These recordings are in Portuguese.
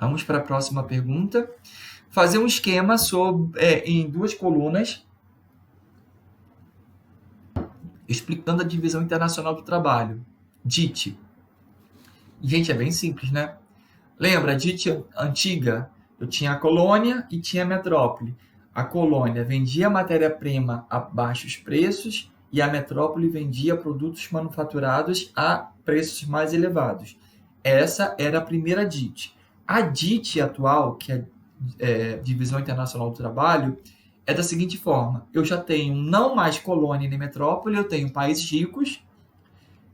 Vamos para a próxima pergunta. Fazer um esquema em 2 colunas, explicando a divisão internacional do trabalho. DIT. Gente, é bem simples, né? Lembra, a DIT antiga? Eu tinha a colônia e tinha a metrópole. A colônia vendia matéria-prima a baixos preços e a metrópole vendia produtos manufaturados a preços mais elevados. Essa era a primeira DIT. A DIT atual, que é Divisão Internacional do Trabalho, é da seguinte forma: eu já tenho não mais colônia nem metrópole, eu tenho países ricos,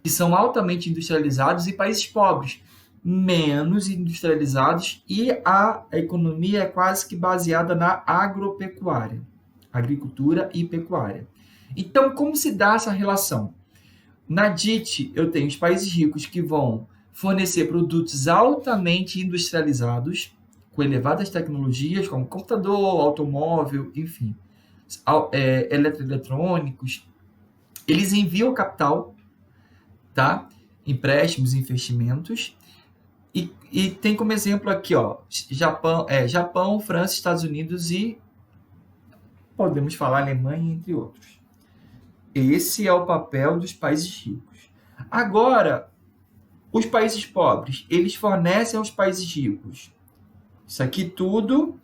que são altamente industrializados, e países pobres, menos industrializados, e a economia é quase que baseada na agropecuária, agricultura e pecuária. Então, como se dá essa relação? Na DIT, eu tenho os países ricos que vão fornecer produtos altamente industrializados, com elevadas tecnologias, como computador, automóvel, enfim, eletroeletrônicos. Eles enviam capital, tá? Empréstimos, investimentos. E tem como exemplo aqui, ó, Japão, França, Estados Unidos e podemos falar Alemanha, entre outros. Esse é o papel dos países ricos. Agora, os países pobres, eles fornecem aos países ricos. Isso aqui tudo,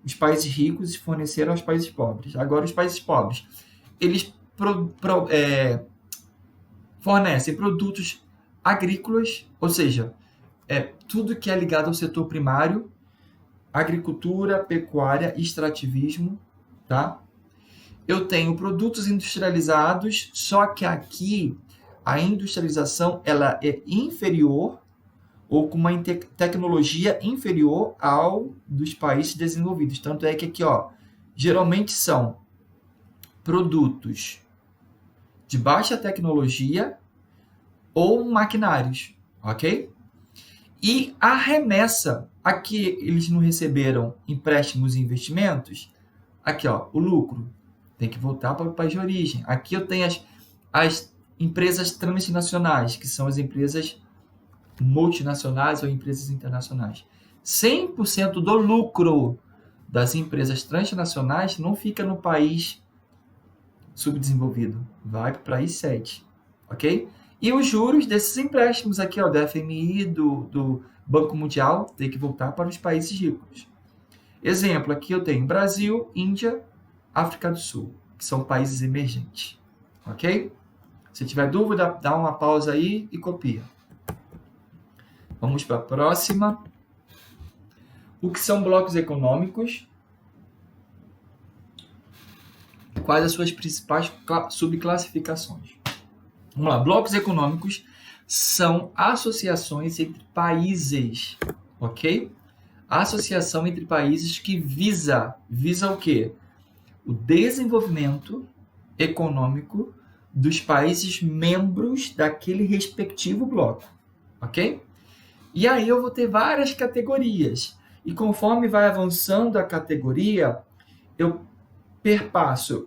os países ricos forneceram aos países pobres. Agora, os países pobres, eles fornecem produtos agrícolas, ou seja, tudo que é ligado ao setor primário, agricultura, pecuária, extrativismo, tá? Eu tenho produtos industrializados, só que aqui a industrialização ela é inferior ou com uma tecnologia inferior ao dos países desenvolvidos. Tanto é que aqui, ó, geralmente são produtos de baixa tecnologia ou maquinários, ok? E a remessa, aqui eles não receberam empréstimos e investimentos, aqui, ó, o lucro tem que voltar para o país de origem. Aqui eu tenho as empresas transnacionais, que são as empresas multinacionais ou empresas internacionais. 100% do lucro das empresas transnacionais não fica no país subdesenvolvido, vai para o país sede, ok? E os juros desses empréstimos aqui, ó, do FMI, do Banco Mundial, tem que voltar para os países ricos. Exemplo, aqui eu tenho Brasil, Índia, África do Sul, que são países emergentes, ok? Se tiver dúvida, dá uma pausa aí e copia. Vamos para a próxima. O que são blocos econômicos? Quais as suas principais subclassificações? Vamos lá. Blocos econômicos são associações entre países, ok? Associação entre países que visa o quê? O desenvolvimento econômico dos países membros daquele respectivo bloco, ok? E aí eu vou ter várias categorias. E conforme vai avançando a categoria, eu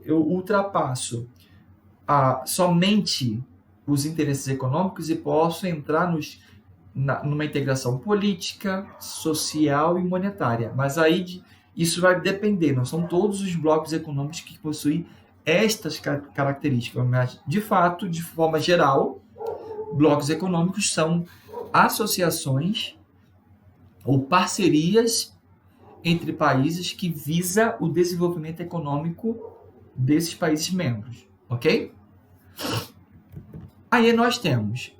ultrapasso somente os interesses econômicos e posso entrar numa integração política, social e monetária. Mas aí isso vai depender, não são todos os blocos econômicos que possuem estas características, mas de fato, de forma geral, blocos econômicos são associações ou parcerias entre países que visa o desenvolvimento econômico desses países membros, ok? Aí nós temos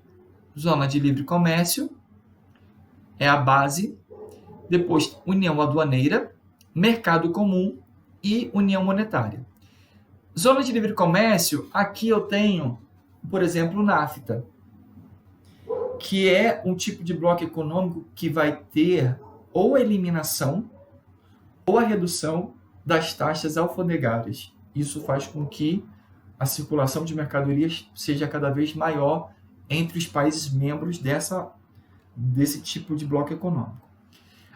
zona de livre comércio, é a base, depois união aduaneira, mercado comum e união monetária. Zona de livre comércio, aqui eu tenho, por exemplo, o NAFTA, que é um tipo de bloco econômico que vai ter ou a eliminação ou a redução das taxas alfandegárias. Isso faz com que a circulação de mercadorias seja cada vez maior entre os países membros desse tipo de bloco econômico.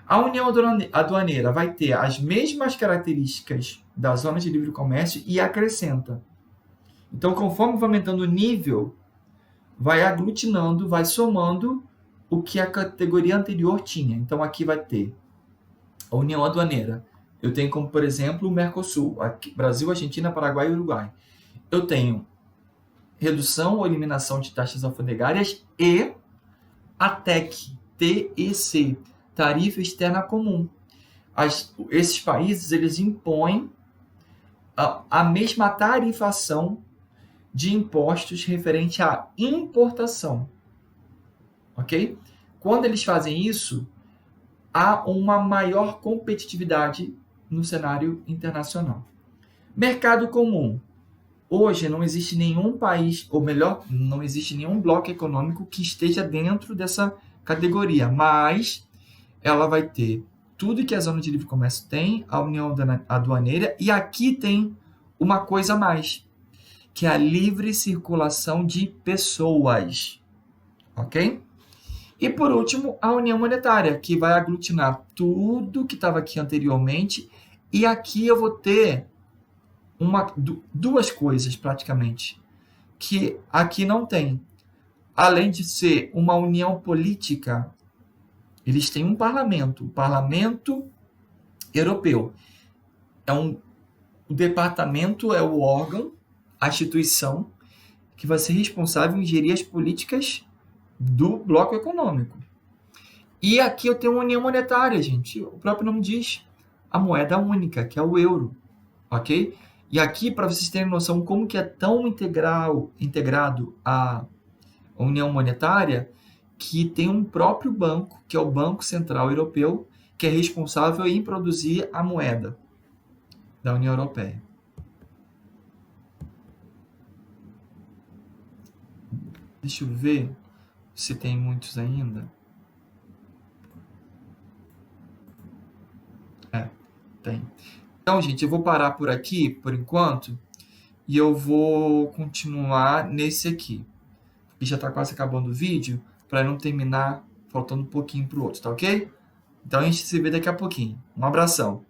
A União Aduaneira vai ter as mesmas características da zona de livre comércio e acrescenta. Então, conforme vai aumentando o nível, vai aglutinando, vai somando o que a categoria anterior tinha. Então, aqui vai ter a União Aduaneira. Eu tenho como, por exemplo, o Mercosul, aqui, Brasil, Argentina, Paraguai e Uruguai. Eu tenho redução ou eliminação de taxas alfandegárias e a TEC, Tarifa Externa Comum. Esses países, eles impõem a mesma tarifação de impostos referente à importação, ok? Quando eles fazem isso, há uma maior competitividade no cenário internacional. Mercado comum. Hoje não existe nenhum país, ou melhor, não existe nenhum bloco econômico que esteja dentro dessa categoria, mas ela vai ter tudo que a zona de livre comércio tem, a União Aduaneira, e aqui tem uma coisa a mais, que é a livre circulação de pessoas, ok? E por último, a União Monetária, que vai aglutinar tudo que estava aqui anteriormente, e aqui eu vou ter duas coisas praticamente, que aqui não tem. Além de ser uma união política, eles têm um parlamento, o Parlamento Europeu. O departamento é o órgão, a instituição, que vai ser responsável em gerir as políticas do bloco econômico. E aqui eu tenho uma união monetária, gente. O próprio nome diz, a moeda única, que é o euro, ok? E aqui, para vocês terem noção como que é tão integrado a união monetária, que tem um próprio banco, que é o Banco Central Europeu, que é responsável em produzir a moeda da União Europeia. Deixa eu ver se tem muitos ainda. Tem. Então, gente, eu vou parar por aqui, por enquanto, e eu vou continuar nesse aqui. E já está quase acabando o vídeo, para não terminar faltando um pouquinho para o outro, tá ok? Então, a gente se vê daqui a pouquinho. Um abração.